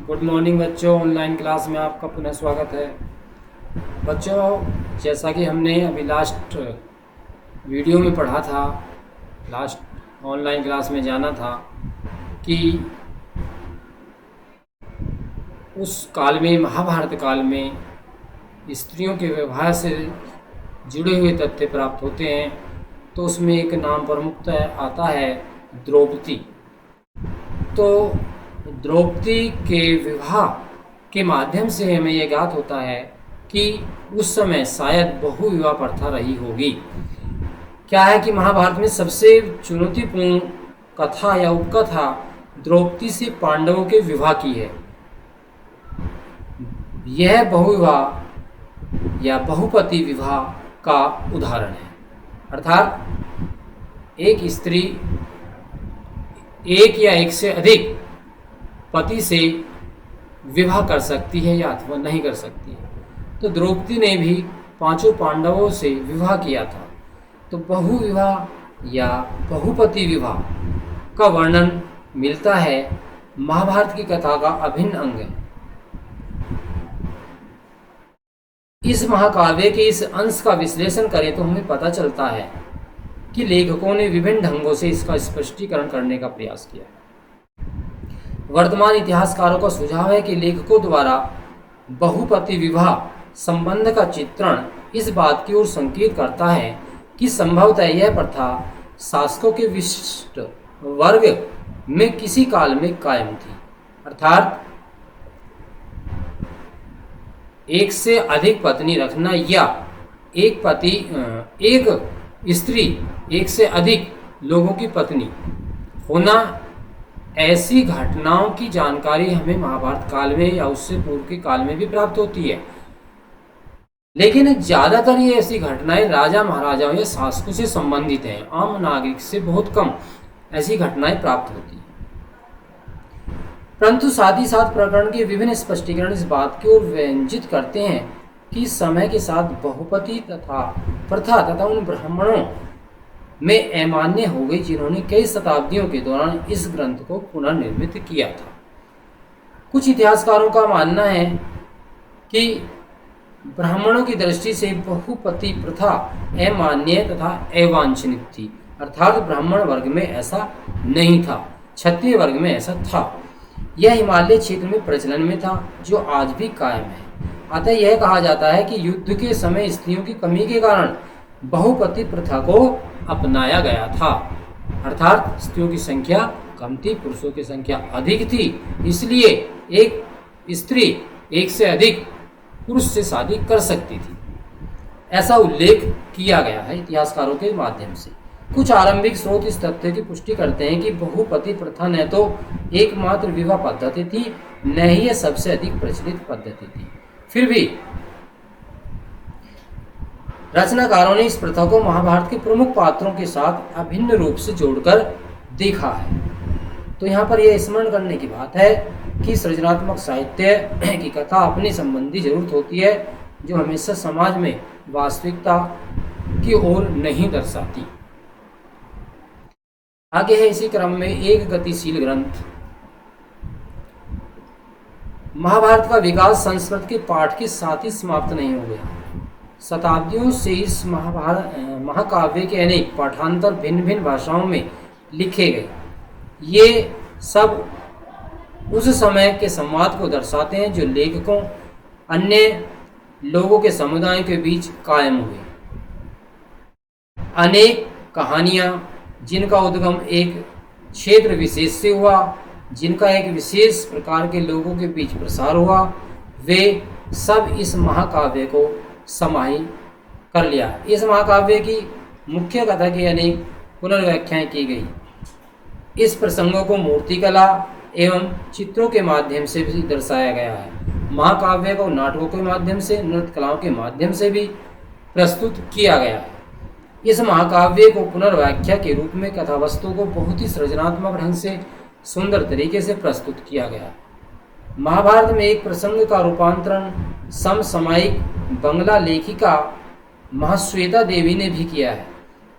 Good morning बच्चों। Online class में आपका पुनः स्वागत है। बच्चों, जैसा कि हमने अभी लास्ट वीडियो में पढ़ा था, लास्ट ऑनलाइन क्लास में जाना था कि उस काल में, महाभारत काल में, स्त्रियों के व्यवहार से जुड़े हुए तथ्य प्राप्त होते हैं। तो उसमें एक नाम प्रमुखतः आता है द्रौपदी। तो द्रौपदी के विवाह के माध्यम से हमें यह ज्ञात होता है कि उस समय शायद बहुविवाह प्रथा रही होगी। क्या है कि महाभारत में सबसे चुनौतीपूर्ण कथा या उपकथा द्रौपदी से पांडवों के विवाह की है। यह बहुविवाह या बहुपति विवाह का उदाहरण है। अर्थात एक स्त्री एक या एक से अधिक पति से विवाह कर सकती है या अथवा नहीं कर सकती है। तो द्रौपदी ने भी पांचों पांडवों से विवाह किया था। तो बहुविवाह या बहुपति विवाह का वर्णन मिलता है, महाभारत की कथा का अभिन्न अंग है। इस महाकाव्य के इस अंश का विश्लेषण करें तो हमें पता चलता है कि लेखकों ने विभिन्न ढंगों से इसका स्पष्टीकरण करने का प्रयास किया। वर्तमान इतिहासकारों का सुझाव है कि लेखकों द्वारा बहुपति विवाह संबंध का चित्रण इस बात की ओर संकेत करता है कि संभवतः यह प्रथा शासकों के विशिष्ट वर्ग में किसी काल में कायम थी। अर्थात एक से अधिक पत्नी रखना या एक स्त्री एक से अधिक लोगों की पत्नी होना, ऐसी घटनाओं की जानकारी हमें महाभारत काल में या उससे पूर्व के काल में भी प्राप्त होती है। लेकिन ज़्यादातर ये ऐसी घटनाएं राजा महाराजाओं या शासकों से संबंधित हैं। आम नागरिक से बहुत कम ऐसी घटनाएं प्राप्त होती हैं। परंतु साथ ही साथ प्रकरण के विभिन्न स्पष्टीकरण इस बात की ओर व्यंजित करते हैं कि समय के साथ बहुपति तथा प्रथा तथा उन ब्राह्मणों में अमान्य हो गई जिन्होंने कई शताब्दियों के दौरान इस ग्रंथ को पुनर्निर्मित किया था। कुछ इतिहासकारों का मानना है कि ब्राह्मणों की दृष्टि से बहुपति प्रथा अमान्य तथा अवांछनीय थी। अर्थात ब्राह्मण वर्ग में ऐसा नहीं था, क्षत्रिय वर्ग में ऐसा था। यह हिमालय क्षेत्र में प्रचलन में था, जो आज भी कायम है। अतः यह कहा जाता है कि युद्ध के समय स्त्रियों की कमी के कारण बहुपति प्रथा को अपनाया गया था। अर्थात स्त्रियों की संख्या कम थी, पुरुषों की संख्या अधिक थी, इसलिए एक स्त्री एक से अधिक पुरुष से शादी कर सकती थी। ऐसा उल्लेख किया गया है इतिहासकारों के माध्यम से। कुछ आरंभिक स्रोत इस तथ्य की पुष्टि करते हैं कि बहुपति प्रथा न तो एकमात्र विवाह पद्धति थी, न ही यह सबसे अधिक प्रचलित पद्धति थी। फिर भी रचनाकारों ने इस प्रथा को महाभारत के प्रमुख पात्रों के साथ अभिन्न रूप से जोड़कर देखा है। तो यहाँ पर यह स्मरण करने की बात है कि सृजनात्मक साहित्य की कथा अपनी संबंधी जरूरत होती है, जो हमेशा समाज में वास्तविकता की ओर नहीं दर्शाती। आगे है इसी क्रम में एक गतिशील ग्रंथ। महाभारत का विकास संस्कृत के पाठ के साथ ही समाप्त नहीं हो गया। शताब्दियों से इस महाकाव्य के अनेक पाठांतर भिन्न भिन्न भाषाओं में लिखे गए। ये सब उस समय के संवाद को दर्शाते हैं जो लेखकों अन्य लोगों के समुदायों के बीच कायम हुए। अनेक कहानियाँ जिनका उद्गम एक क्षेत्र विशेष से हुआ, जिनका एक विशेष प्रकार के लोगों के बीच प्रसार हुआ, वे सब इस महाकाव्य को समाहित कर लिया। इस महाकाव्य की मुख्य कथा की अनेक पुनर्व्याख्याएं की गई। इस प्रसंगों को मूर्तिकला एवं चित्रों के माध्यम से भी दर्शाया गया है। महाकाव्य को नाटकों के माध्यम से, नृत्य कलाओं के माध्यम से भी प्रस्तुत किया गया है। इस महाकाव्य को पुनर्व्याख्या के रूप में कथावस्तु को बहुत ही सृजनात्मक ढंग से सुंदर तरीके से प्रस्तुत किया गया। महाभारत में एक प्रसंग का रूपांतरण समसामयिक बंगला लेखिका महाश्वेता देवी ने भी किया है।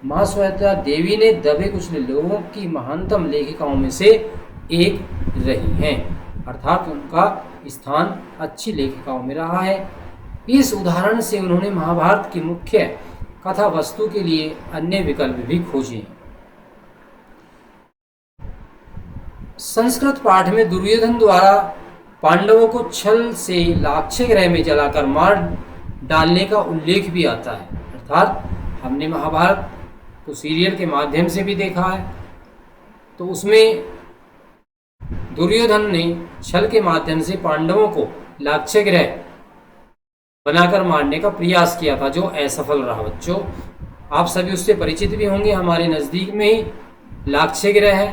महाश्वेता देवी ने दबे कुचले लोगों की महानतम लेखिकाओं में से एक रही हैं। अर्थात उनका स्थान अच्छी लेखिकाओं में रहा है। इस उदाहरण से उन्होंने महाभारत की मुख्य कथा वस्तु के लिए अन्य विकल्प भी खोजे। संस्कृत पाठ में दुर्योधन द्वारा पांडवों को छल से लाक्षागृह में जलाकर मार डालने का उल्लेख भी आता है। अर्थात हमने महाभारत को सीरियल के माध्यम से भी देखा है, तो उसमें दुर्योधन ने छल के माध्यम से पांडवों को लाक्षागृह बनाकर मारने का प्रयास किया था, जो असफल रहा। बच्चों, आप सभी उससे परिचित भी होंगे। हमारे नज़दीक में ही लाक्षागृह है,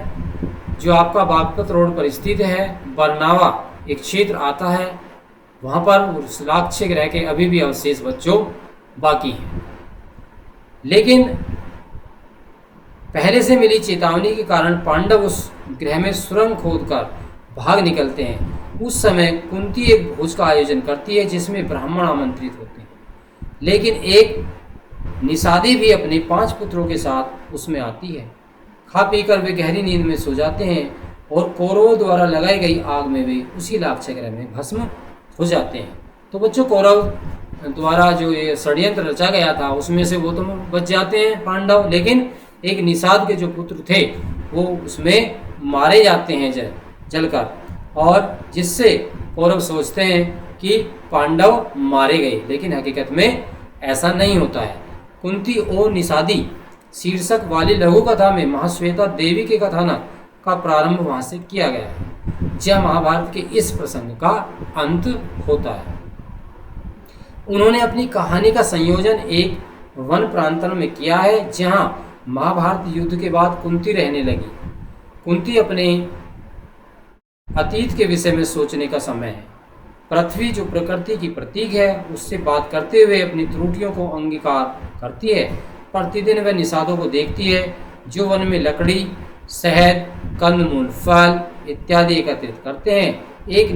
जो आपका बागपत रोड पर स्थित है। बरनावा एक क्षेत्र आता है, वहाँ पर उस लाक्षागृह के अभी भी अवशेष बच्चों बाकी हैं। लेकिन पहले से मिली चेतावनी के कारण पांडव उस गृह में सुरंग खोदकर भाग निकलते हैं। उस समय कुंती एक भोज का आयोजन करती है, जिसमें ब्राह्मण आमंत्रित होते हैं, लेकिन एक निषादी भी अपने 5 पुत्रों के साथ उसमें आती है। खा पीकर वे गहरी नींद में सो जाते हैं और कौरवों द्वारा लगाई गई आग में वे उसी लाक्षागृह में भस्म हो जाते हैं। तो बच्चों, कौरव द्वारा जो ये षड्यंत्र रचा गया था, उसमें से वो तो बच जाते हैं पांडव, लेकिन एक निषाद के जो पुत्र थे वो उसमें मारे जाते हैं जलकर, और जिससे कौरव सोचते हैं कि पांडव मारे गए, लेकिन हकीकत में ऐसा नहीं होता है। कुंती और निषादी शीर्षक वाली लघु कथा में महाश्वेता देवी के कथानक का प्रारंभ वहाँ से किया गया है, जहाँ महाभारत के इस प्रसंग का अंत होता है। उन्होंने अपनी कहानी का संयोजन एक वन प्रांतन में किया है, जहाँ महाभारत युद्ध के बाद कुंती रहने लगी। कुंती अपने अतीत के विषय में सोचने का समय है। पृथ्वी जो प्रकृति की प्रतीक है, उससे बात करते हुए अपनी त्रुटियों को अंगीकार करती है। प्रतिदिन वह निषादों को देखती है, जो वन में लकड़ी, शहद, कंदमूल, फल इत्यादि एकत्रित करते हैं। एक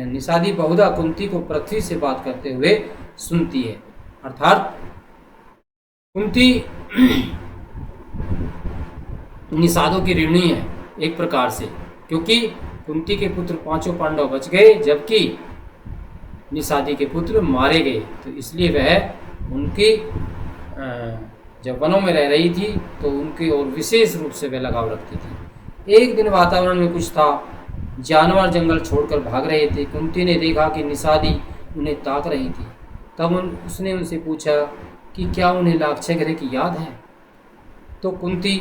निषादी बहुधा कुंती को पृथ्वी से बात करते हुए सुनती है। अर्थात कुंती निषादों की ऋणी है एक प्रकार से, क्योंकि कुंती के पुत्र 5 पांडव बच गए, जबकि निषादी के पुत्र मारे गए। तो इसलिए वह उनकी जब वनों में रह रही थी तो उनकी और विशेष रूप से वह लगाव रखती थी। एक दिन वातावरण में कुछ था, जानवर जंगल छोड़कर भाग रहे थे। कुंती ने देखा कि निषादी उन्हें ताक रही थी। तब उसने उनसे पूछा कि क्या उन्हें लाक्षागृह की याद है। तो कुंती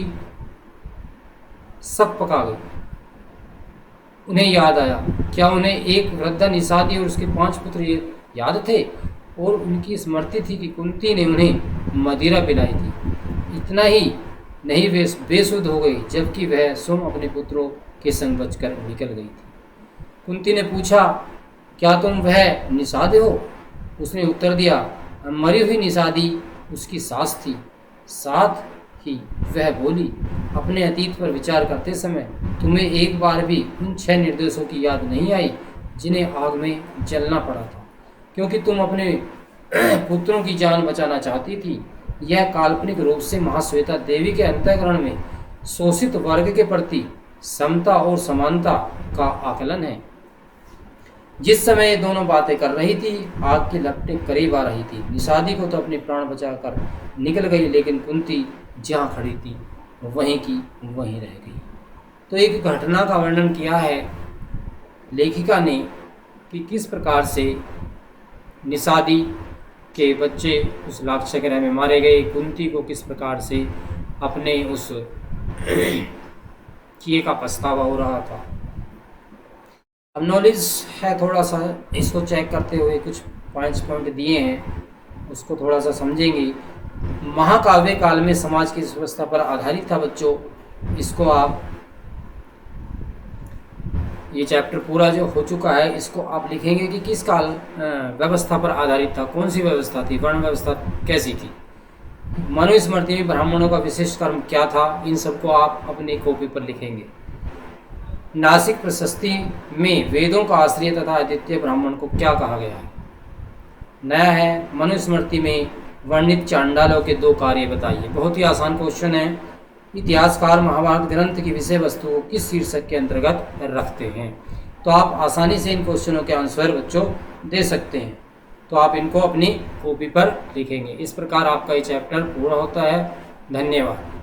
सब पका गई। उन्हें याद आया, क्या उन्हें एक वृद्धा निषादी और उसके 5 पुत्र याद थे, और उनकी स्मृति थी कि कुंती ने उन्हें मदिरा पिलाई थी। इतना ही नहीं, वे बेसुध हो गई, जबकि वह स्वयं अपने पुत्रों के संग बचकर निकल गई थी। कुंती ने पूछा, क्या तुम वह निषाद हो? उसने उत्तर दिया, मरी हुई निषादी उसकी सास थी। साथ ही वह बोली, अपने अतीत पर विचार करते समय तुम्हें एक बार भी उन 6 निर्दोषों की याद नहीं आई जिन्हें आग में जलना पड़ा था, क्योंकि तुम अपने पुत्रों की जान बचाना चाहती थी। यह काल्पनिक रूप से महाश्वेता देवी के अंतःकरण में शोषित वर्ग के प्रति समता और समानता का आकलन है। जिस समय ये दोनों बातें कर रही थी, आग की लपटें करीब आ रही थी। निषादी को तो अपने प्राण बचाकर निकल गई, लेकिन कुंती जहाँ खड़ी थी वहीं की वहीं रह गई। तो एक घटना का वर्णन किया है लेखिका ने कि किस प्रकार से निषादी के बच्चे उस लाक्षागृह में मारे गए, कुंती को किस प्रकार से अपने उस किए का पछतावा हो रहा था। अब नॉलेज है थोड़ा सा, इसको चेक करते हुए कुछ पॉइंट दिए हैं, उसको थोड़ा सा समझेंगे। महाकाव्य काल में समाज की व्यवस्था पर आधारित था बच्चों। इसको आप, ये चैप्टर पूरा जो हो चुका है, इसको आप लिखेंगे कि किस काल व्यवस्था पर आधारित था, कौन सी व्यवस्था थी, वर्ण व्यवस्था कैसी थी, मनुस्मृति में ब्राह्मणों का विशिष्ट कर्म क्या था, इन सबको आप अपनी कॉपी पर लिखेंगे। नासिक प्रशस्ति में वेदों का आश्रय तथा अद्वितीय ब्राह्मण को क्या कहा गया है। नया है, मनुस्मृति में वर्णित चांडालों के 2 कार्य बताइए। बहुत ही आसान क्वेश्चन है। इतिहासकार महाभारत ग्रंथ की विषय वस्तु को किस शीर्षक के अंतर्गत रखते हैं। तो आप आसानी से इन क्वेश्चनों के आंसर बच्चों दे सकते हैं। तो आप इनको अपनी कॉपी पर लिखेंगे। इस प्रकार आपका ये चैप्टर पूरा होता है। धन्यवाद।